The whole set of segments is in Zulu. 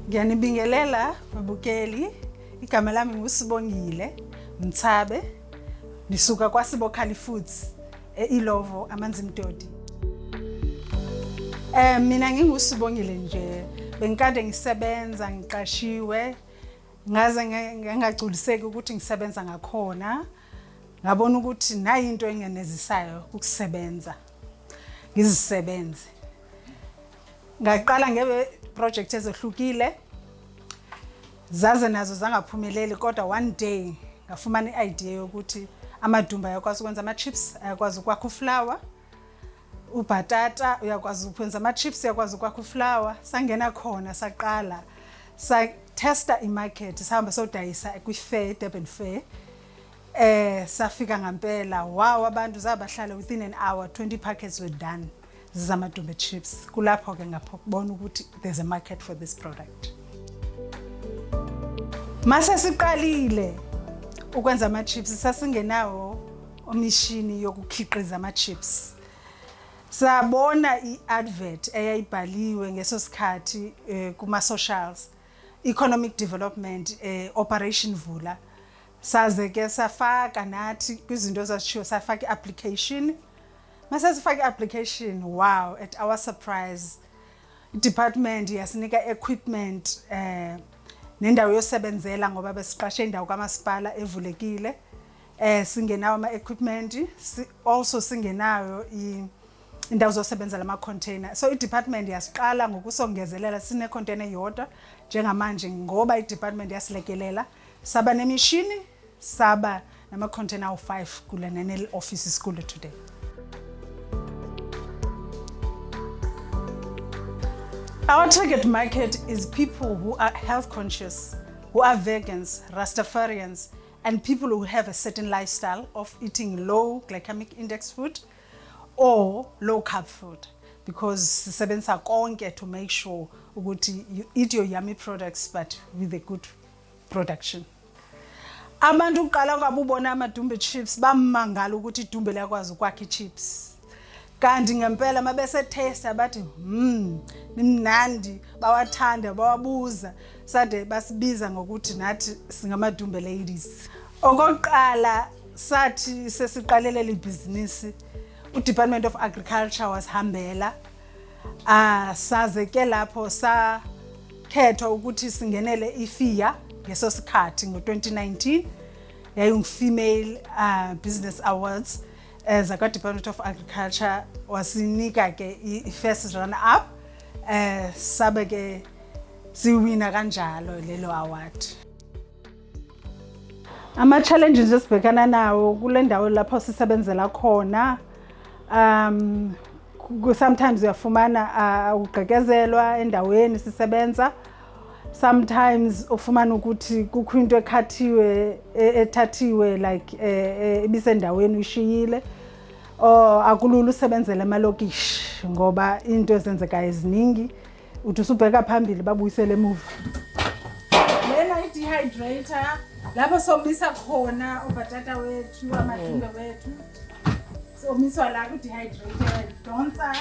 Ngiyanibingelela babukeli, igama lami nguSibongile Mthabe, nisuka kwaSibokhali Foods eIlovo Amanzimtoti. Mina nginguSibongile nje, bengikade ngisebenza ngiqashiwe, ngaze ngangagculiseki ukuthi ngisebenza ngakhona, ngabona ukuthi nayi into engenezisayo ukusebenza, ngizisebenze. Ngaqala ngebe project ezohlukile, zaze nazo zangaphumeleli, kodwa one day ngafumana i-idea yokuthi amadumba ayakwazi ukwenza ama-chips, ayakwazi ukwakha uflour, ubhatata uyakwazi ukwenza ama-chips, uyakwazi ukwakha uflour. Sangena khona saqala, sa-testa i-market, sahamba sodayisa kwi-fair, Durban Fair. Safika ngampela, wow, abantu zabahlala within an hour, 20 packets were done. Zamadumba chips. Kulapho ke ngapho ukuthi there's a market for this product. Mase siqalile ukwenza ama chips, sasingenawo omishini yokukhiqiza ama chips. Sabona i-advert eyayibhaliwe ngeso sikhathi kuma socials, economic development, Operation Vula. Saze ke safaka nathi kwizinto zashiwo, safaka i-application. Mase sifake i-application, wow, at our surprise, department yasinika equipment nendawo yosebenzela ngoba besiqashe indawo kamasipala evulekile. Singenawo ama equipment, also singenayo indawo zosebenzela ama container. So i-department yasiqala ngokusongezelela sine container yodwa njengamanje ngoba i-department yasilekelela. Saba nemishini, saba nama container u5 kule nene office school today. Our target market is people who are health conscious, who are vegans, Rastafarians, and people who have a certain lifestyle of eating low glycemic index food or low carb food, because sisebenza konke to make sure ukuthi you eat your yummy products but with a good production. Abantu uqala kwabubona amadumbe chips bamangala ukuthi idumbe liyakwazi ukwakha chips. Kanti ngempela mabese taste bathi nimnandi, bawathanda, bawabuza, sade basibiza ngokuthi nathi singamadumbe ladies. Okokuqala sathi sesiqalele le business, uDepartment of Agriculture wasihambela. Saze ke lapho sakhethwa ukuthi singenele iFIA ngeso sikhathi ngo2019, yayung Female Business Awards. Zaka Department of Agriculture wasinika ke i-first runner up, sabe ke siwina kanjalo lelo award. Ama challenges esibhekana nawo kule ndawo lapho sisebenzela khona, sometimes uyafumana ugqekezelwa endaweni sisebenza, sometimes ufumana ukuthi kukho into ekhathiwe ethathiwe like ibisendaweni uyishiyile, akulula usebenzele emalokishi ngoba into ezenzeka eziningi, uthi usubheka phambili babuyisele emuva. Lena i-dehydrator lapho somisa khona ubhatata wethu, amadumbe wethu, somiswa la ku-dehydrator donsa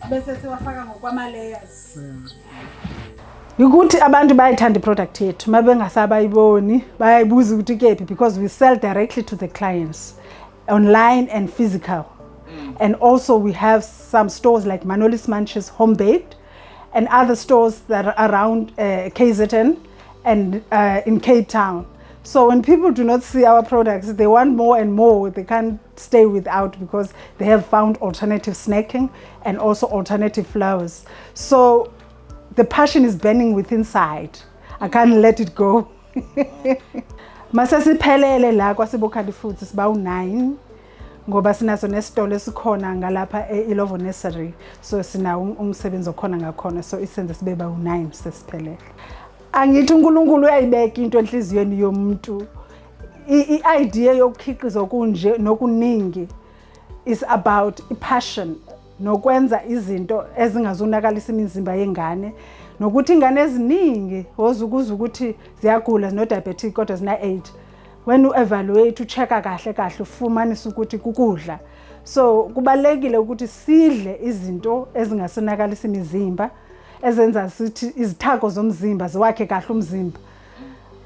bese siwafaka ngokwama layers. Ukuthi abantu bayithanda iproduct yethu, mabengasabayiboni bayayibuza ukuthi kephi, because we sell directly to the clients, online and physical. And also we have some stores like Manoli's Munches Home Baked and other stores that are around KZN and in Cape Town. So when people do not see our products, they want more and more. They can't stay without because they have found alternative snacking and also alternative flours. So the passion is burning within inside. I can't let it go. Mase siphelele la kwaSibokhali Foods siba u9 ngoba sinaso nesitolo esikhona ngalapha eIlovo Nursery. So sina umsebenzi okhona ngakhona, so isenze sibe ba u9 sesiphelele. Angithi uNkulunkulu uyayibeka into enhliziyweni yomuntu. I-idea yokukhiqiza okunje nokuningi is about passion, nokwenza izinto ezingazonakalisa imizimba yengane, nokuthi ingane eziningi ozukuza ukuthi ziyagula zino diabetic kodwa zina 8 when you evaluate uchecka kahle ufumanisa ukuthi kukudla. So kubalekile ukuthi sidle izinto ezingasenakalisa imizimba ezenza sithi izithako zomzimba ziwakhe kahle umzimba.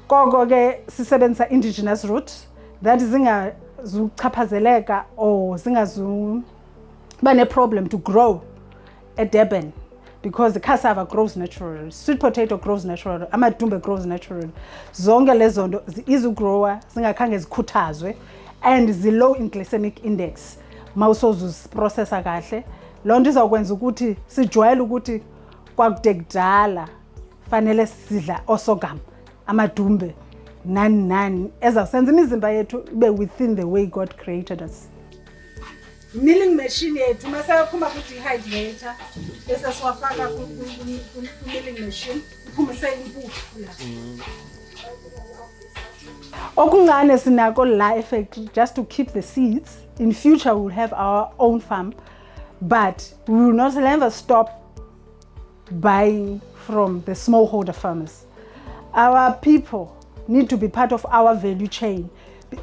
Koko ke sisebenzisa indigenous root that zingazuchaphazeleka or zingazuba ne problem to grow at Durban because the cassava grows naturally, sweet potato grows naturally, amadumbe grows naturally. Zonke lezo nto izugrower zingakhange zikhuthazwe and low in glycemic index. Mawusozuziprocessa kahle loo nto izawukwenza ukuthi sijwayele ukuthi kwakude kudala fanele sidla osogam amadumbe nani ezawusenza imizimba yethu ibe within the way God created us. Milling machine yethu masayaphuma ku-dehydrator bese siwafaka ku-milling machine iphumise impuphu la. Okuncane sinako la effect just to keep the seeds. In future we'll have our own farm, but we will not ever stop buying from the smallholder farmers. Our people need to be part of our value chain.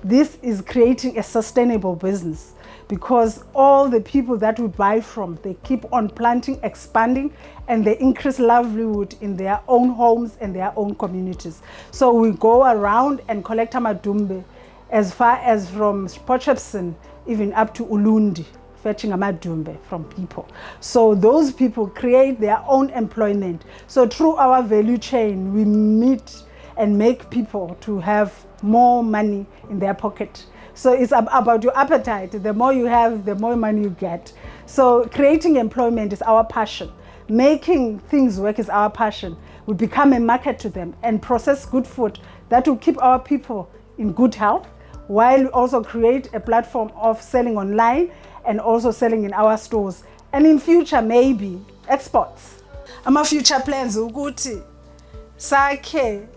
This is creating a sustainable business because all the people that we buy from, they keep on planting, expanding, and they increase livelihood in their own homes and their own communities. So we go around and collect amadumbe as far as from Potchefstroom even up to Ulundi, fetching amadumbe from people. So those people create their own employment. So through our value chain, we meet and make people to have more money in their pocket. So it's about your appetite. The more you have, the more money you get. So creating employment is our passion. Making things work is our passion. We become a market to them and process good food that will keep our people in good health, while we also create a platform of selling online and also selling in our stores. And in future, maybe exports. Ama future plans ukuthi sakhe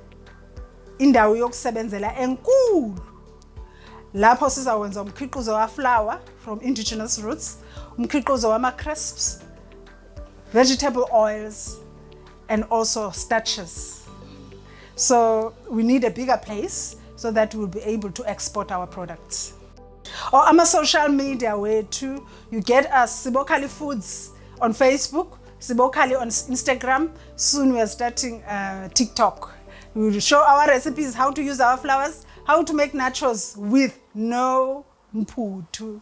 indawo yokusebenzela enkulu lapho sizawenza umkhiqizo wa flour from indigenous roots, umkhiqizo wama crisps, vegetable oils, and also starches. So we need a bigger place so that we'll be able to export our products. Or ama social media wethu, you get us Sibokali Foods on Facebook, Sibokali on Instagram. Soon we are starting TikTok. We will show our recipes, how to use our flowers, how to make nachos with no mputu.